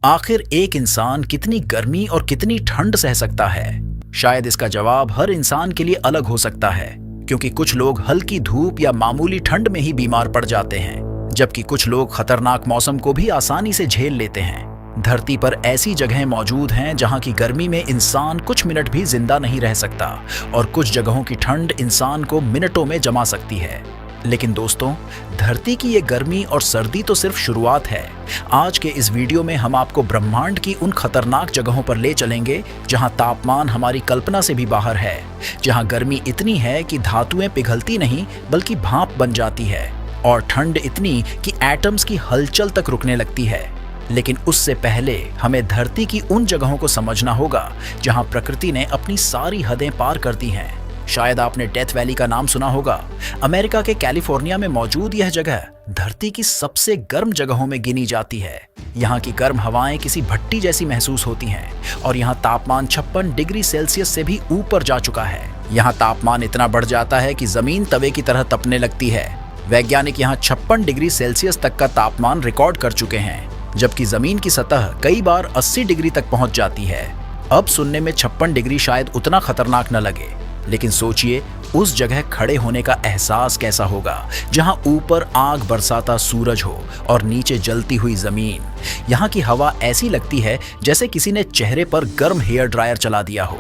आखिर एक इंसान कितनी गर्मी और कितनी ठंड सह सकता है? शायद इसका जवाब हर इंसान के लिए अलग हो सकता है, क्योंकि कुछ लोग हल्की धूप या मामूली ठंड में ही बीमार पड़ जाते हैं, जबकि कुछ लोग खतरनाक मौसम को भी आसानी से झेल लेते हैं। धरती पर ऐसी जगहें मौजूद हैं जहां की गर्मी में इंसान कुछ मिनट भी जिंदा नहीं रह सकता, और कुछ जगहों की ठंड इंसान को मिनटों में जमा सकती है। लेकिन दोस्तों, धरती की ये गर्मी और सर्दी तो सिर्फ शुरुआत है। आज के इस वीडियो में हम आपको ब्रह्मांड की उन खतरनाक जगहों पर ले चलेंगे जहां तापमान हमारी कल्पना से भी बाहर है, जहां गर्मी इतनी है कि धातुएं पिघलती नहीं बल्कि भाप बन जाती है, और ठंड इतनी कि एटम्स की हलचल तक रुकने लगती है। लेकिन उससे पहले हमें धरती की उन जगहों को समझना होगा जहां प्रकृति ने अपनी सारी हदें पार कर दी हैं। शायद आपने डेथ वैली का नाम सुना होगा। अमेरिका के कैलिफोर्निया में मौजूद यह जगह धरती की सबसे गर्म जगहों में गिनी जाती है। यहाँ की गर्म हवाएं किसी भट्टी जैसी महसूस होती हैं, और यहाँ तापमान 56 डिग्री सेल्सियस से भी ऊपर जा चुका है। यहाँ तापमान इतना बढ़ जाता है कि जमीन तवे की तरह तपने लगती है। वैज्ञानिक यहाँ 56 डिग्री सेल्सियस तक का तापमान रिकॉर्ड कर चुके हैं, जबकि जमीन की सतह कई बार 80 डिग्री तक पहुंच जाती है। अब सुनने में 56 डिग्री शायद उतना खतरनाक न लगे, लेकिन सोचिए उस जगह खड़े होने का एहसास कैसा होगा, जहां ऊपर आग बरसाता सूरज हो और नीचे जलती हुई जमीन। यहाँ की हवा ऐसी लगती है जैसे किसी ने चेहरे पर गर्म हेयर ड्रायर चला दिया हो।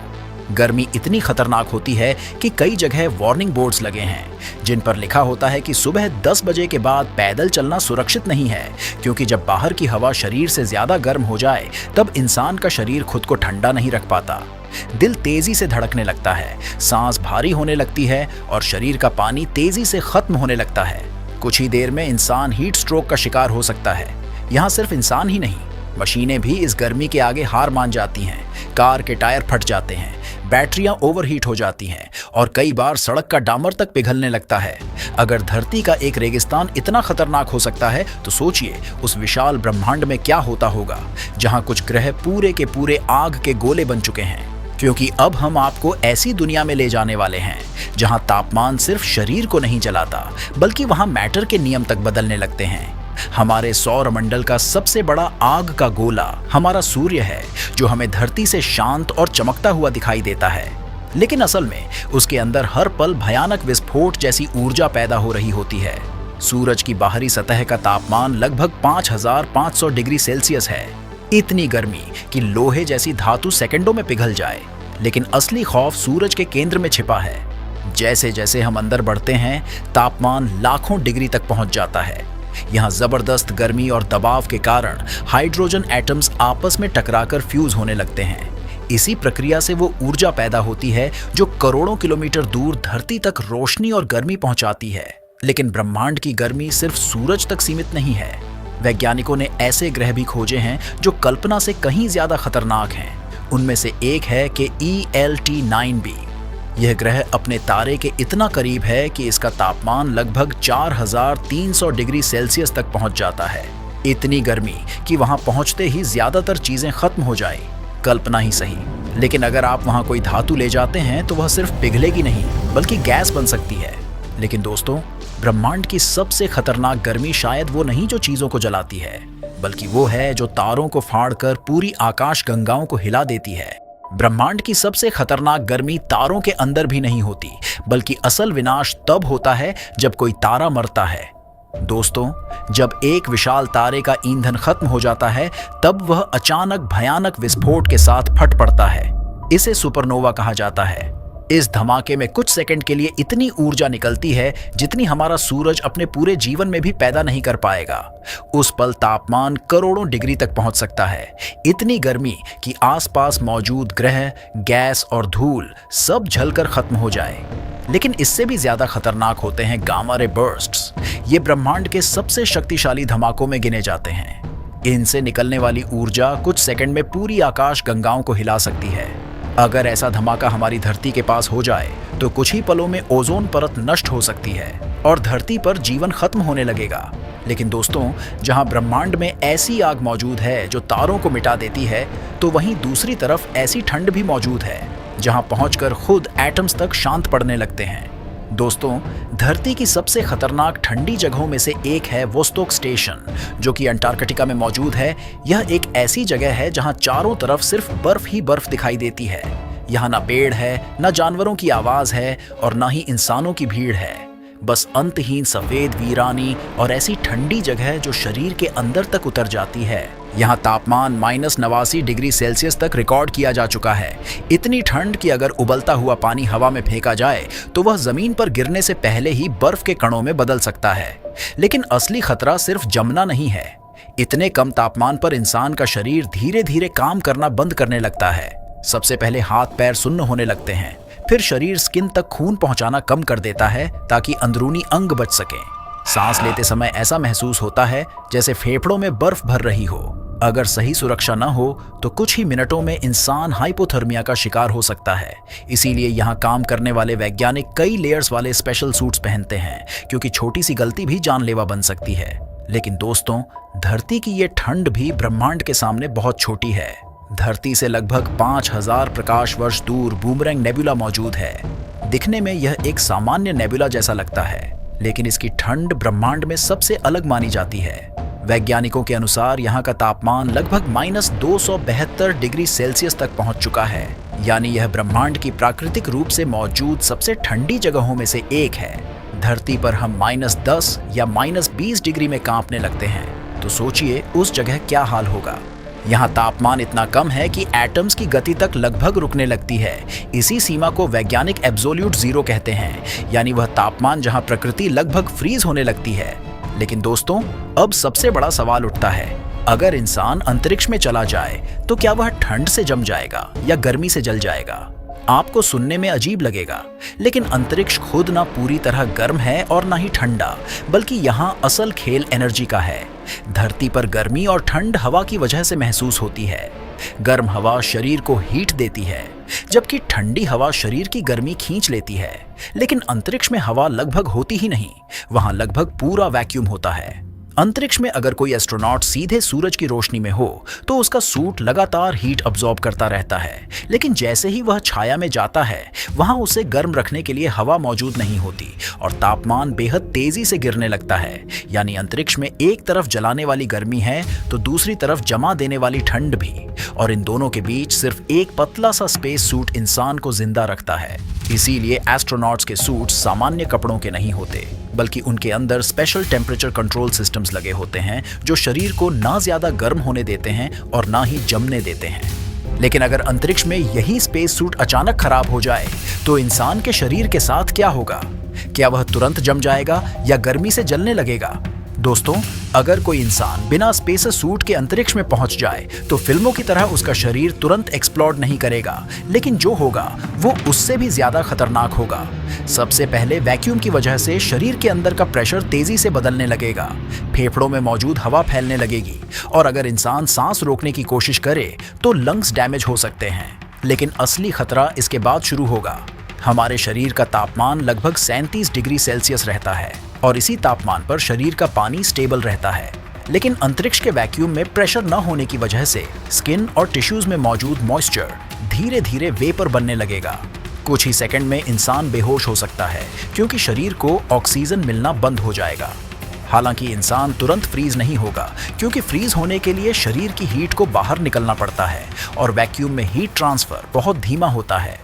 गर्मी इतनी खतरनाक होती है कि कई जगह वार्निंग बोर्ड्स लगे हैं, जिन पर लिखा होता है कि सुबह 10 बजे के बाद पैदल चलना सुरक्षित नहीं है, क्योंकि जब बाहर की हवा शरीर से ज्यादा गर्म हो जाए तब इंसान का शरीर खुद को ठंडा नहीं रख पाता। दिल तेजी से धड़कने लगता है, सांस भारी होने लगती है, और शरीर का पानी तेजी से खत्म होने लगता है। कुछ ही देर में इंसान हीट स्ट्रोक का शिकार हो सकता है। यहाँ सिर्फ इंसान ही नहीं, मशीनें भी इस गर्मी के आगे हार मान जाती हैं। कार के टायर फट जाते हैं, बैटरियां ओवरहीट हो जाती हैं, और कई बार सड़क का डामर तक पिघलने लगता है। अगर धरती का एक रेगिस्तान इतना खतरनाक हो सकता है, तो सोचिए उस विशाल ब्रह्मांड में क्या होता होगा, जहां कुछ ग्रह पूरे के पूरे आग के गोले बन चुके हैं। क्योंकि अब हम आपको ऐसी दुनिया में ले जाने वाले हैं जहां तापमान सिर्फ शरीर को नहीं जलाता, बल्कि वहां मैटर के नियम तक बदलने लगते हैं। हमारे सौर मंडल का सबसे बड़ा आग का गोला हमारा सूर्य है, जो हमें धरती से शांत और चमकता हुआ दिखाई देता है, लेकिन असल में उसके अंदर हर पल भयानक विस्फोट जैसी ऊर्जा पैदा हो रही होती है। सूरज की बाहरी सतह का तापमान लगभग 5500 डिग्री सेल्सियस है। इतनी गर्मी कि लोहे जैसी धातु सेकंडों में पिघल जाए। लेकिन असली खौफ सूरज के केंद्र में छिपा है। जैसे जैसे हम अंदर बढ़ते हैं, तापमान लाखों डिग्री तक पहुंच जाता है। यहाँ जबरदस्त गर्मी और दबाव के कारण हाइड्रोजन एटम्स आपस में टकराकर फ्यूज होने लगते हैं। इसी प्रक्रिया से वो ऊर्जा पैदा होती है जो करोड़ों किलोमीटर दूर धरती तक रोशनी और गर्मी पहुंचाती है। लेकिन ब्रह्मांड की गर्मी सिर्फ सूरज तक सीमित नहीं है। वैज्ञानिकों ने ऐसे ग्रह भी खोजे हैं जो कल्पना से कहीं ज्यादा खतरनाक हैं। उनमें से एक है कि ELT9b। यह ग्रह अपने तारे के इतना करीब है कि इसका तापमान लगभग 4300 डिग्री सेल्सियस तक पहुंच जाता है। इतनी गर्मी कि वहां पहुंचते ही ज्यादातर चीजें खत्म हो जाए। कल्पना ही सही, लेकिन अगर आप वहां कोई धातु ले जाते हैं तो वह सिर्फ पिघलेगी नहीं बल्कि गैस बन सकती है। लेकिन दोस्तों, ब्रह्मांड की सबसे खतरनाक गर्मी शायद वो नहीं जो चीजों को जलाती है, बल्कि वो है जो तारों को फाड़कर पूरी आकाश गंगाओं को हिला देती है। ब्रह्मांड की सबसे खतरनाक गर्मी तारों के अंदर भी नहीं होती, बल्कि असल विनाश तब होता है जब कोई तारा मरता है। दोस्तों, जब एक विशाल तारे का ईंधन खत्म हो जाता है, तब वह अचानक भयानक विस्फोट के साथ फट पड़ता है। इसे सुपरनोवा कहा जाता है। इस धमाके में कुछ सेकंड के लिए इतनी ऊर्जा निकलती है जितनी हमारा सूरज अपने पूरे जीवन में भी पैदा नहीं कर पाएगा। उस पल तापमान करोड़ों डिग्री तक पहुंच सकता है। इतनी गर्मी कि आसपास मौजूद ग्रह, गैस और धूल सब जलकर खत्म हो जाए। लेकिन इससे भी ज्यादा खतरनाक होते हैं गामा रे बर्स्ट्स। ये ब्रह्मांड के सबसे शक्तिशाली धमाकों में गिने जाते हैं। इनसे निकलने वाली ऊर्जा कुछ सेकंड में पूरी आकाश गंगाओं को हिला सकती है। अगर ऐसा धमाका हमारी धरती के पास हो जाए तो कुछ ही पलों में ओजोन परत नष्ट हो सकती है और धरती पर जीवन खत्म होने लगेगा। लेकिन दोस्तों, जहां ब्रह्मांड में ऐसी आग मौजूद है जो तारों को मिटा देती है, तो वहीं दूसरी तरफ ऐसी ठंड भी मौजूद है जहां पहुंचकर खुद एटम्स तक शांत पड़ने लगते हैं। दोस्तों, धरती की सबसे खतरनाक ठंडी जगहों में से एक है वोस्टोक स्टेशन, जो कि अंटार्कटिका में मौजूद है। यह एक ऐसी जगह है जहां चारों तरफ सिर्फ बर्फ ही बर्फ दिखाई देती है। यहाँ ना पेड़ है, ना जानवरों की आवाज है और ना ही इंसानों की भीड़ है। बस अंतहीन सफेद वीरानी और ऐसी ठंडी जगह जो शरीर के अंदर तक उतर जाती है। यहाँ तापमान -89 डिग्री सेल्सियस तक रिकॉर्ड किया जा चुका है। इतनी ठंड कि अगर उबलता हुआ पानी हवा में फेंका जाए तो वह जमीन पर गिरने से पहले ही बर्फ के कणों में बदल सकता है। लेकिन असली खतरा सिर्फ जमना नहीं है। इतने कम तापमान पर इंसान का शरीर धीरे धीरे काम करना बंद करने लगता है। सबसे पहले हाथ पैर सुन्न होने लगते हैं, फिर शरीर स्किन तक खून पहुंचाना कम कर देता है ताकि अंदरूनी अंग बच सकें। सांस लेते समय ऐसा महसूस होता है जैसे फेफड़ों में बर्फ भर रही हो। अगर सही सुरक्षा न हो तो कुछ ही मिनटों में इंसान हाइपोथर्मिया का शिकार हो सकता है। इसीलिए यहाँ काम करने वाले वैज्ञानिक कई लेयर्स वाले स्पेशल सूट्स पहनते हैं, क्योंकि छोटी सी गलती भी जानलेवा बन सकती है। लेकिन दोस्तों, धरती की ये ठंड भी ब्रह्मांड के सामने बहुत छोटी है। धरती से लगभग 5000 प्रकाश वर्ष दूर बूमरैंग नेबुला मौजूद है। दिखने में यह एक सामान्य नेबुला जैसा लगता है, लेकिन इसकी ठंड ब्रह्मांड में सबसे अलग मानी जाती है। वैज्ञानिकों के अनुसार यहाँ का तापमान लगभग -272 डिग्री सेल्सियस तक पहुंच चुका है। यानी यह ब्रह्मांड की प्राकृतिक रूप से मौजूद सबसे ठंडी जगहों में से एक है। धरती पर हम -10 या -20 डिग्री में कांपने लगते हैं, तो सोचिए उस जगह क्या हाल होगा। यहाँ तापमान इतना कम है कि एटम्स की गति तक लगभग रुकने लगती है। इसी सीमा को वैज्ञानिक एब्सोल्यूट जीरो कहते हैं, यानी वह तापमान जहाँ प्रकृति लगभग फ्रीज होने लगती है। लेकिन दोस्तों, अब सबसे बड़ा सवाल उठता है, अगर इंसान अंतरिक्ष में चला जाए तो क्या वह ठंड से जम जाएगा या गर्मी से जल जाएगा? आपको सुनने में अजीब लगेगा, लेकिन अंतरिक्ष खुद ना पूरी तरह गर्म है और ना ही ठंडा, बल्कि यहाँ असल खेल एनर्जी का है। धरती पर गर्मी और ठंड हवा की वजह से महसूस होती है। गर्म हवा शरीर को हीट देती है, जबकि ठंडी हवा शरीर की गर्मी खींच लेती है। लेकिन अंतरिक्ष में हवा लगभग होती ही नहीं, वहां लगभग पूरा वैक्यूम होता है। अंतरिक्ष में अगर कोई एस्ट्रोनॉट सीधे सूरज की रोशनी में हो तो उसका सूट लगातार हीट अब्सॉर्ब करता रहता है, लेकिन जैसे ही वह छाया में जाता है वहां उसे गर्म रखने के लिए हवा मौजूद नहीं होती और तापमान बेहद तेजी से गिरने लगता है। यानी अंतरिक्ष में एक तरफ जलाने वाली गर्मी है तो दूसरी तरफ जमा देने वाली ठंड भी, और इन दोनों के बीच सिर्फ एक पतला सा स्पेस सूट इंसान को जिंदा रखता है। इसीलिए एस्ट्रोनॉट्स के सूट सामान्य कपड़ों के नहीं होते, बल्कि उनके अंदर स्पेशल टेम्परेचर कंट्रोल सिस्टम्स लगे होते हैं जो शरीर को ना ज्यादा गर्म होने देते हैं और ना ही जमने देते हैं। लेकिन अगर अंतरिक्ष में यही स्पेस सूट अचानक खराब हो जाए तो इंसान के शरीर के साथ क्या होगा? क्या वह तुरंत जम जाएगा या गर्मी से जलने लगेगा? दोस्तों, अगर कोई इंसान बिना स्पेस सूट के अंतरिक्ष में पहुंच जाए तो फिल्मों की तरह उसका शरीर तुरंत एक्सप्लोड नहीं करेगा, लेकिन जो होगा वो उससे भी ज्यादा खतरनाक होगा। सबसे पहले वैक्यूम की वजह से शरीर के अंदर का प्रेशर तेजी से बदलने लगेगा, फेफड़ों में मौजूद हवा फैलने लगेगी और अगर इंसान सांस रोकने की कोशिश करे तो लंग्स डैमेज हो सकते हैं। लेकिन असली खतरा इसके बाद शुरू होगा। हमारे शरीर का तापमान लगभग 37 डिग्री सेल्सियस रहता है और इसी तापमान पर शरीर का पानी स्टेबल रहता है। लेकिन अंतरिक्ष के वैक्यूम में प्रेशर न होने की वजह से स्किन और टिश्यूज में मौजूद मॉइस्चर धीरे धीरे वेपर बनने लगेगा। कुछ ही सेकंड में इंसान बेहोश हो सकता है क्योंकि शरीर को ऑक्सीजन मिलना बंद हो जाएगा। हालांकि इंसान तुरंत फ्रीज नहीं होगा, क्योंकि फ्रीज होने के लिए शरीर की हीट को बाहर निकलना पड़ता है और वैक्यूम में हीट ट्रांसफर बहुत धीमा होता है।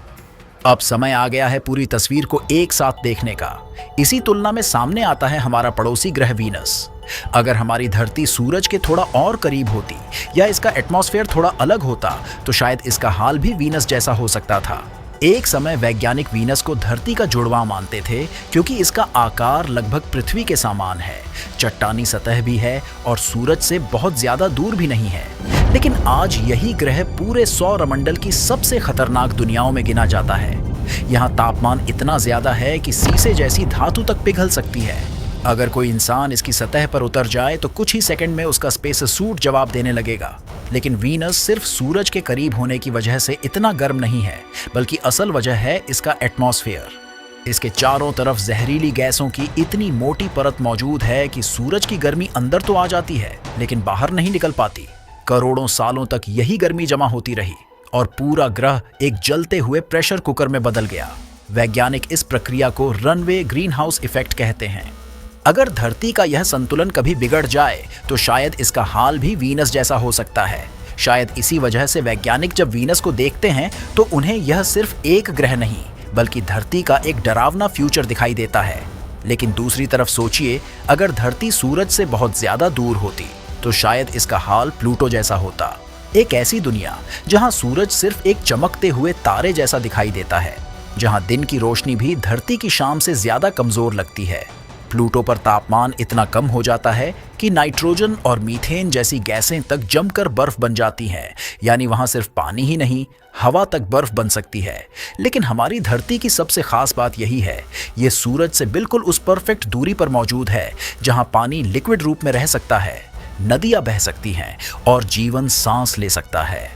अब समय आ गया है पूरी तस्वीर को एक साथ देखने का। इसी तुलना में सामने आता है हमारा पड़ोसी ग्रह वीनस। अगर हमारी धरती सूरज के थोड़ा और करीब होती या इसका एटमॉस्फेयर थोड़ा अलग होता तो शायद इसका हाल भी वीनस जैसा हो सकता था। एक समय वैज्ञानिक वीनस को धरती का जुड़वा मानते थे, क्योंकि इसका आकार लगभग पृथ्वी के समान है, चट्टानी सतह भी है और सूरज से बहुत ज्यादा दूर भी नहीं है। लेकिन आज यही ग्रह पूरे सौरमंडल की सबसे खतरनाक दुनियाओं में गिना जाता है। यहाँ तापमान इतना ज्यादा है कि शीशे जैसी धातु तक पिघल सकती है। अगर कोई इंसान इसकी सतह पर उतर जाए तो कुछ ही सेकंड में उसका स्पेस सूट जवाब देने लगेगा। लेकिन वीनस सिर्फ सूरज के करीब होने की वजह से इतना गर्म नहीं है, बल्कि असल वजह है इसका एटमॉस्फेयर। इसके चारों तरफ जहरीली गैसों की इतनी मोटी परत मौजूद है कि सूरज की गर्मी अंदर तो आ जाती है लेकिन बाहर नहीं निकल पाती। करोड़ों सालों तक यही गर्मी जमा होती रही और पूरा ग्रह एक जलते हुए प्रेशर कुकर में बदल गया। वैज्ञानिक इस प्रक्रिया को रनवे ग्रीनहाउस इफेक्ट कहते हैं। अगर धरती का यह संतुलन कभी बिगड़ जाए तो शायद इसका हाल भी वीनस जैसा हो सकता है। शायद इसी वजह से वैज्ञानिक जब वीनस को देखते हैं तो उन्हें यह सिर्फ एक ग्रह नहीं बल्कि धरती का एक डरावना फ्यूचर दिखाई देता है। लेकिन दूसरी तरफ सोचिए, अगर धरती सूरज से बहुत ज्यादा दूर होती तो शायद इसका हाल प्लूटो जैसा होता। एक ऐसी दुनिया जहां सूरज सिर्फ एक चमकते हुए तारे जैसा दिखाई देता है, जहां दिन की रोशनी भी धरती की शाम से ज्यादा कमजोर लगती है। प्लूटो पर तापमान इतना कम हो जाता है कि नाइट्रोजन और मीथेन जैसी गैसें तक जमकर बर्फ बन जाती हैं, यानी वहां सिर्फ पानी ही नहीं, हवा तक बर्फ बन सकती है। लेकिन हमारी धरती की सबसे खास बात यही है, ये सूरज से बिल्कुल उस परफेक्ट दूरी पर मौजूद है जहां पानी लिक्विड रूप में रह सकता है, नदियां बह सकती हैं और जीवन सांस ले सकता है।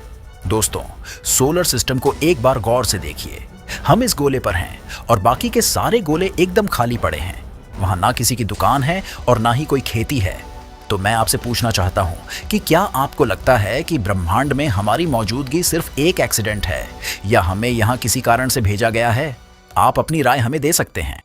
दोस्तों, सोलर सिस्टम को एक बार गौर से देखिए। हम इस गोले पर हैं और बाकी के सारे गोले एकदम खाली पड़े हैं। वहां ना किसी की दुकान है और ना ही कोई खेती है। तो मैं आपसे पूछना चाहता हूं कि क्या आपको लगता है कि ब्रह्मांड में हमारी मौजूदगी सिर्फ एक एक्सीडेंट है या हमें यहां किसी कारण से भेजा गया है? आप अपनी राय हमें दे सकते हैं।